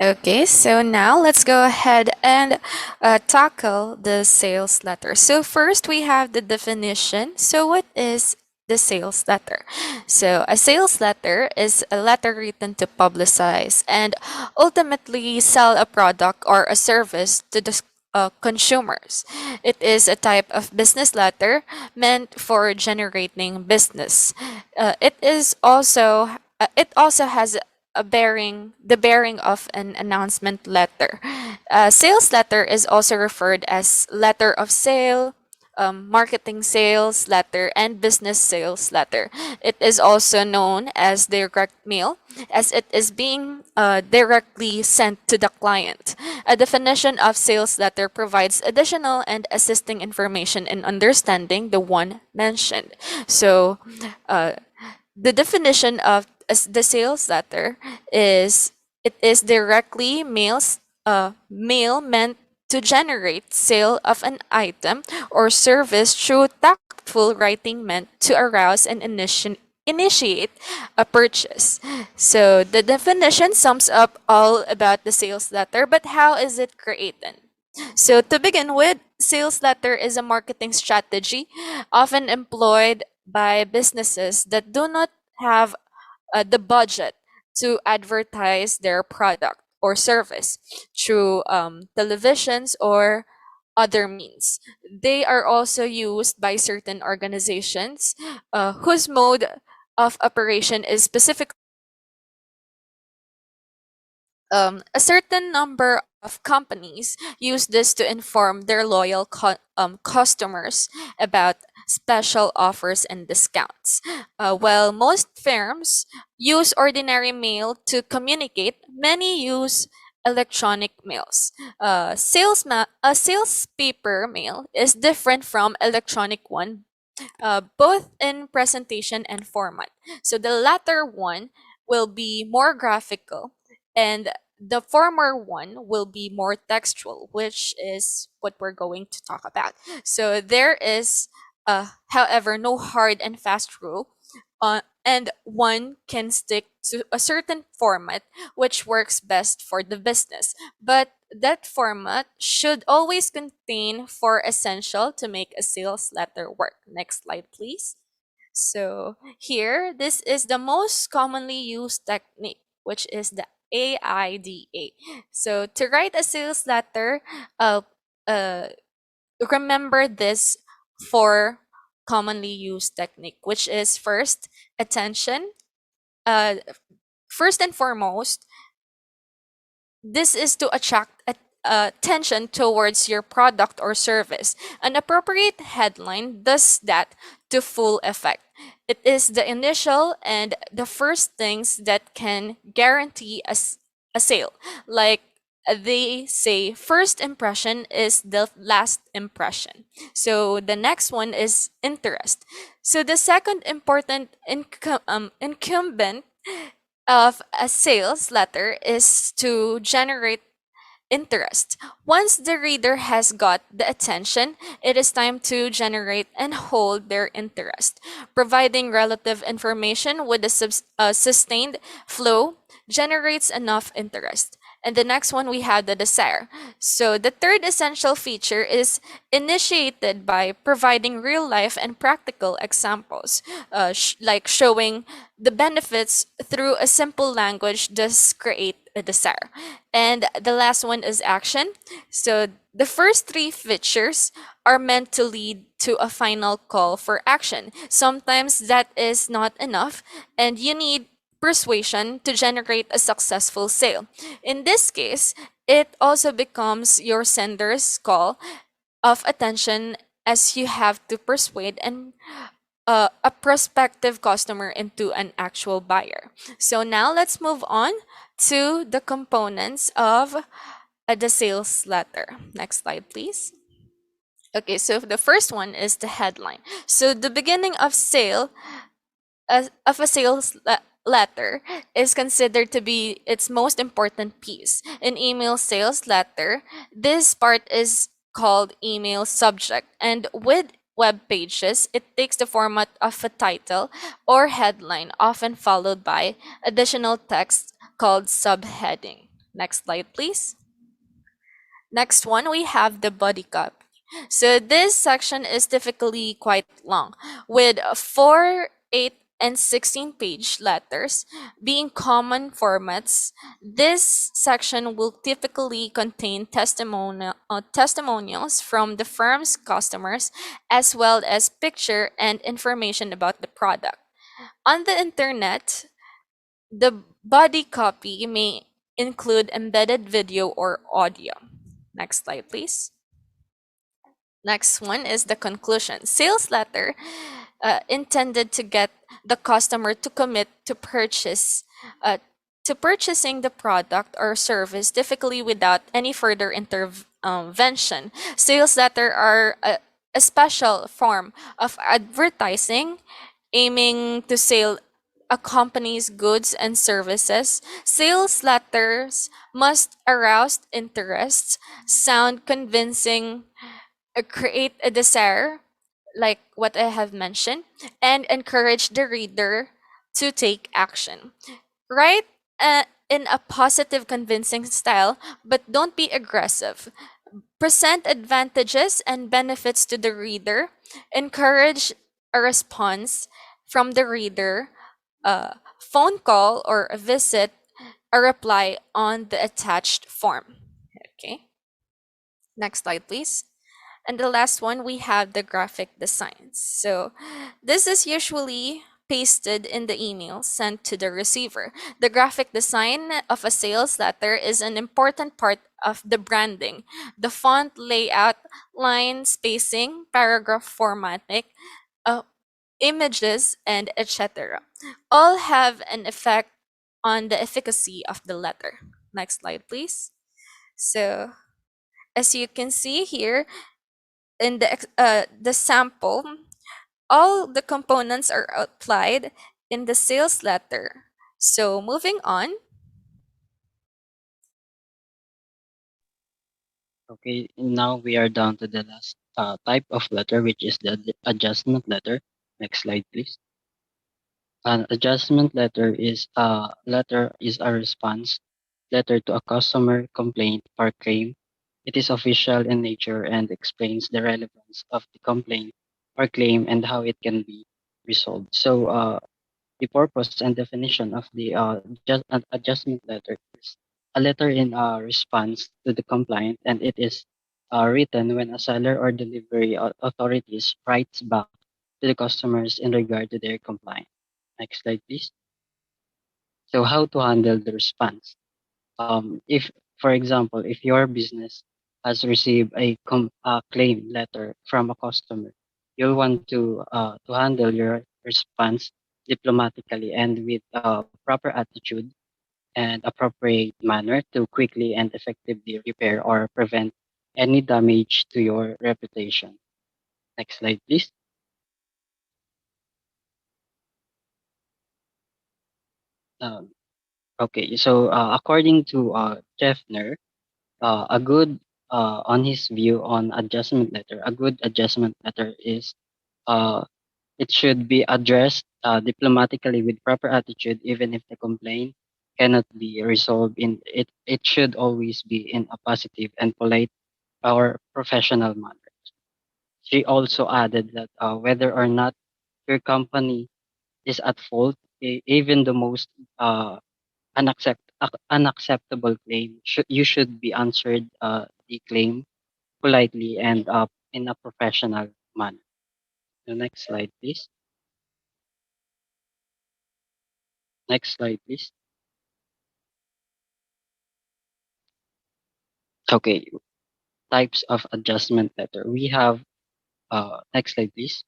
Okay, so now let's go ahead and tackle the sales letter. So first we have the definition. So what is the sales letter? So a sales letter is a letter written to publicize and ultimately sell a product or a service to the consumers. It is a type of business letter meant for generating business. It also has the bearing of an announcement letter. Sales letter is also referred as letter of sale, marketing sales letter, and business sales letter. It is also known as direct mail, as it is being directly sent to the client. A definition of sales letter provides additional and assisting information in understanding the one mentioned. So, uh, the definition of the sales letter is it is directly mail meant to generate sale of an item or service through tactful writing meant to arouse and initiate a purchase. So the definition sums up all about the sales letter, but how is it created? So to begin with, sales letter is a marketing strategy often employed by businesses that do not have the budget to advertise their product or service through televisions or other means. They are also used by certain organizations whose mode of operation is specific. A certain number of companies use this to inform their loyal customers about special offers and discounts. While most firms use ordinary mail to communicate, many use electronic mails. A sales paper mail is different from electronic one, both in presentation and format. So the latter one will be more graphical, and the former one will be more textual, which is what we're going to talk about. So there is, however, no hard and fast rule, and one can stick to a certain format which works best for the business. But that format should always contain four essential to make a sales letter work. Next slide, please. So here, this is the most commonly used technique, which is the AIDA. So to write a sales letter, uh, uh, remember this four commonly used technique, which is first, attention. Uh, First and foremost, this is to attract attention towards your product or service. An appropriate headline does that to full effect. It is the initial and the first things that can guarantee a sale. Like they say, first impression is the last impression. So the next one is interest. So the second important incumbent of a sales letter is to generate interest. Once the reader has got the attention, it is time to generate and hold their interest. Providing relative information with a sustained flow generates enough interest. And the next one, we have the desire. So the third essential feature is initiated by providing real life and practical examples, like showing the benefits through a simple language does create a desire. And the last one is action. So the first three features are meant to lead to a final call for action. Sometimes that is not enough, and you need persuasion to generate a successful sale. In this case, it also becomes your sender's call of attention, as you have to persuade and a prospective customer into an actual buyer. So now let's move on to the components of the sales letter. Next slide, please. Okay, so the first one is the headline. So the beginning of a sales letter is considered to be its most important piece. In email sales letter, this part is called email subject, and with web pages, it takes the format of a title or headline, often followed by additional text called subheading. Next slide, please. Next one, we have the body copy. So this section is typically quite long, with 4, 8, and 16 page letters being common formats. This section will typically contain testimonials from the firm's customers, as well as picture and information about the product. On the internet, the body copy may include embedded video or audio. Next slide, please. Next one is the conclusion. Sales letter intended to get the customer to commit uh, to purchasing the product or service, typically without any further intervention. Sales letter are a special form of advertising aiming to sell a company's goods and services. Sales letters must arouse interest, sound convincing, create a desire, like what I have mentioned, and encourage the reader to take action. Write in a positive, convincing style, but don't be aggressive. Present advantages and benefits to the reader. Encourage a response from the reader, a phone call or a visit, a reply on the attached form. Okay, next slide, please. And the last one, we have the graphic designs. So this is usually pasted in the email sent to the receiver. The graphic design of a sales letter is an important part of the branding. The font layout, line spacing, paragraph formatting, uh, images, and etc. all have an effect on the efficacy of the letter. Next slide, please. So as you can see here, in the sample, all the components are applied in the sales letter. So moving on. Okay, now we are down to the last type of letter, which is the adjustment letter. Next slide, please. An adjustment letter is a response letter to a customer complaint or claim. It is official in nature and explains the relevance of the complaint or claim and how it can be resolved. So, the purpose and definition of the adjustment letter is a letter in response to the complaint, and it is written when a seller or delivery authorities writes back to the customers in regard to their complaint. Next slide, please. So, how to handle the response? If, for example, if your business has received a claim letter from a customer, you'll want to handle your response diplomatically and with proper attitude and appropriate manner to quickly and effectively repair or prevent any damage to your reputation. Next slide, please. Um, okay, so according to Jeffner, a good on his view on adjustment letter, a good adjustment letter is uh, it should be addressed diplomatically with proper attitude, even if the complaint cannot be resolved in it. It should always be in a positive and polite or professional manner. She also added that whether or not your company is at fault, even the most unacceptable claim, you should be answered the claim politely and in a professional manner. The next slide, please. Next slide, please. Okay, types of adjustment letter. We have next slide, please.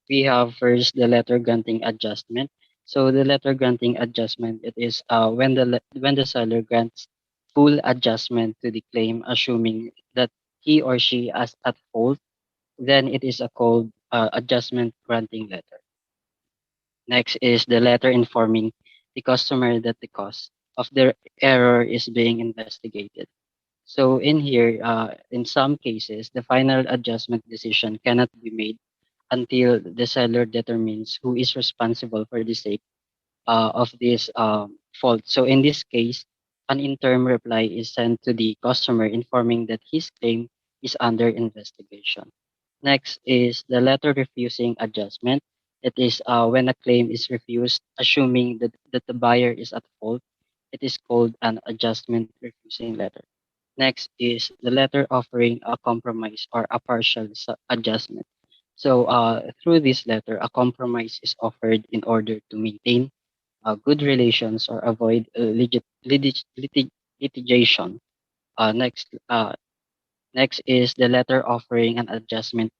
We have first the letter granting adjustment. So the letter granting adjustment, it is when when the seller grants full adjustment to the claim, assuming that he or she is at fault, then it is a called adjustment granting letter. Next is the letter informing the customer that the cause of their error is being investigated. So in here, in some cases, the final adjustment decision cannot be made until the seller determines who is responsible for the sake of this fault. So in this case, an interim reply is sent to the customer informing that his claim is under investigation. Next is the letter refusing adjustment. It is when a claim is refused, assuming that the buyer is at fault. It is called an adjustment refusing letter. Next is the letter offering a compromise or a partial adjustment. So through this letter, a compromise is offered in order to maintain good relations or avoid litigation. Next is the letter offering an adjustment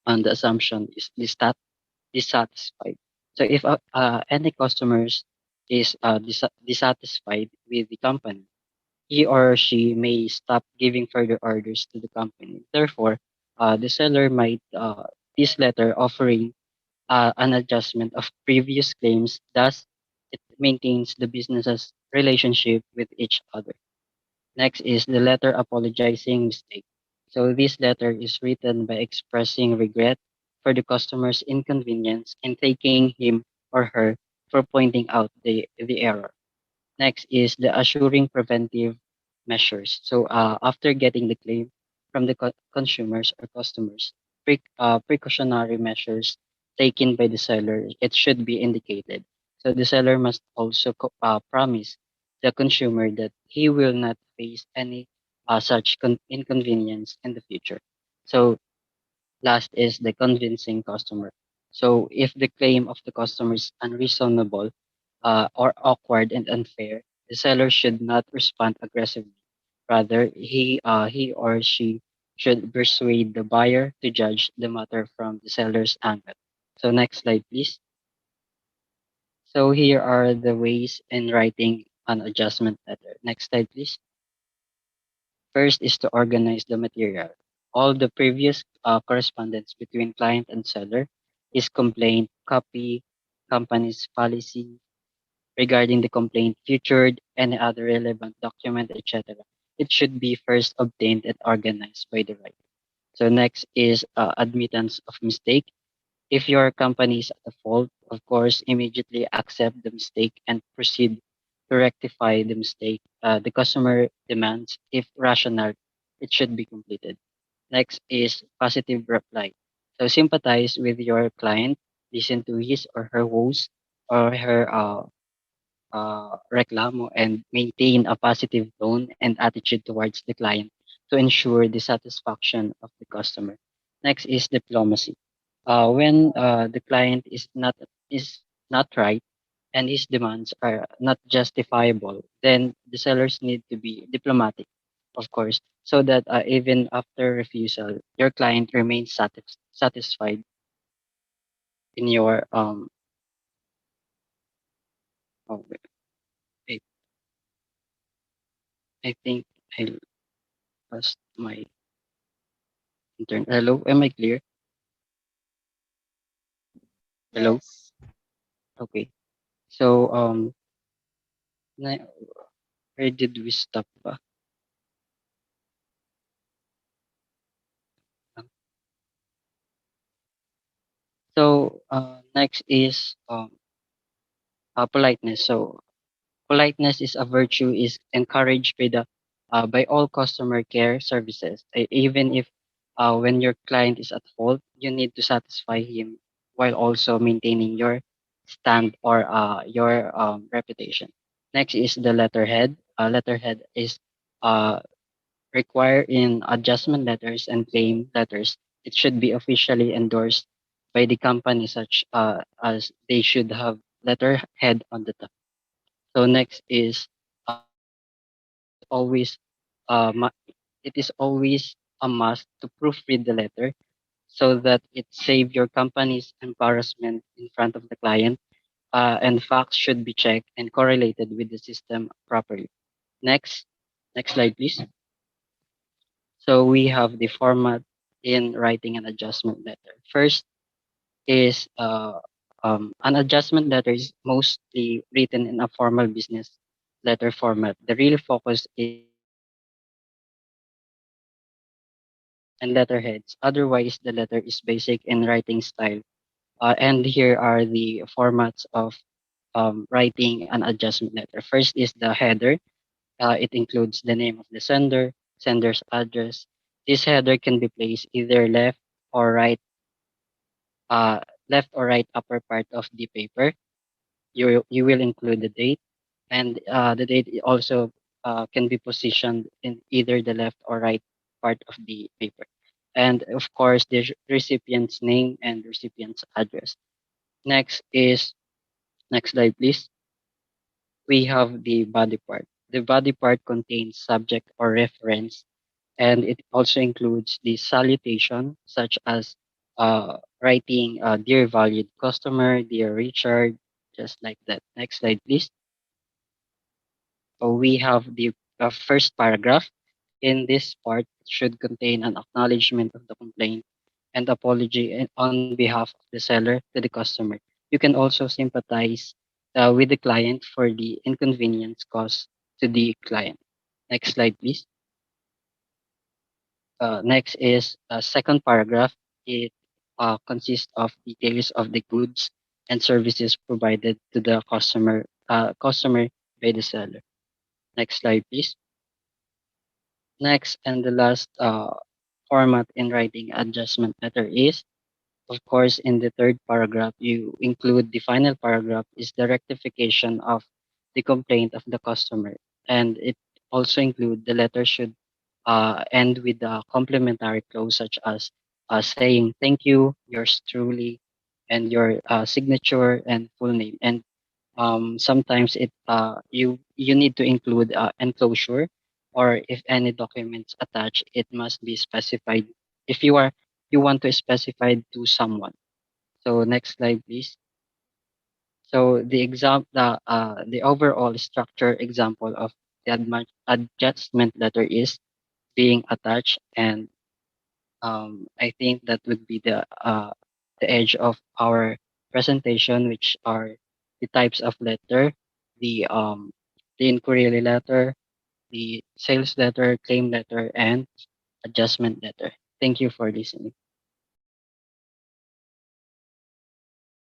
on the assumption is dissatisfied. So if any customers is dissatisfied with the company, he or she may stop giving further orders to the company. Therefore, the seller might this letter offering an adjustment of previous claims. Thus, it maintains the business's relationship with each other. Next is the letter apologizing mistake. So this letter is written by expressing regret for the customer's inconvenience and thanking him or her for pointing out the error. Next is the assuring preventive measures. So after getting the claim from the consumers or customers, precautionary measures taken by the seller, it should be indicated. So the seller must also promise the consumer that he will not face any such inconvenience in the future. So last is the convincing customer. So if the claim of the customer is unreasonable or awkward and unfair, the seller should not respond aggressively. Rather, he or she should persuade the buyer to judge the matter from the seller's angle. So next slide, please. So here are the ways in writing an adjustment letter. Next slide, please. First is to organize the material. All the previous correspondence between client and seller is complaint, copy, company's policy regarding the complaint, featured, any other relevant document, etc. It should be first obtained and organized by the writer. So next is admittance of mistake. If your company is at fault, of course, immediately accept the mistake and proceed to rectify the mistake. The customer demands, if rational, it should be completed. Next is positive reply. So sympathize with your client, listen to his or her woes or her reklamo, and maintain a positive tone and attitude towards the client to ensure the satisfaction of the customer. Next is diplomacy. When the client is not right and his demands are not justifiable, then the sellers need to be diplomatic, of course, so that even after refusal, your client remains satisfied in your Oh, wait, I think I lost my internet. Hello, am I clear? Hello. Yes. Okay. So where did we stop ba? So next is politeness. So politeness is a virtue is encouraged by all customer care services. Even if when your client is at fault, you need to satisfy him while also maintaining your stand or your reputation. Next is the letterhead. Letterhead is uh, required in adjustment letters and claim letters. It should be officially endorsed by the company, such as they should have letterhead on the top. So next is always uh, mu- it is always a must to proofread the letter so that it save your company's embarrassment in front of the client. And facts should be checked and correlated with the system properly. Next, next slide, please. So we have the format in writing an adjustment letter. First is an adjustment letter is mostly written in a formal business letter format. The real focus is and letterheads. Otherwise, the letter is basic in writing style. And here are the formats of writing an adjustment letter. First is the header. It includes the name of the sender, sender's address. This header can be placed either or right, uh, left or right upper part of the paper. You will include the date, and the date also can be positioned in either the left or right part of the paper. And of course, the recipient's name and recipient's address. Next is, next slide, please. We have the body part. The body part contains subject or reference, and it also includes the salutation, such as writing, "Dear valued customer," "Dear Richard," just like that. Next slide, please. So we have the first paragraph. In this part, should contain an acknowledgement of the complaint and apology on behalf of the seller to the customer. You can also sympathize with the client for the inconvenience caused to the client. Next slide, please. Next is a second paragraph. It consists of details of the goods and services provided to the customer by the seller. Next slide, please. Next and the last format in writing adjustment letter is, of course, in the third paragraph, you include the final paragraph is the rectification of the complaint of the customer. And it also include the letter should end with a complimentary clause such as saying thank you, yours truly, and your signature and full name. And sometimes you need to include enclosure, or if any documents attached, it must be specified if you want to specify to someone. So next slide, please. So the overall structure example of the adjustment letter is being attached, and I think that would be the edge of our presentation, which are the types of letter, the um the inquiry letter, the sales letter, claim letter, and adjustment letter. Thank you for listening.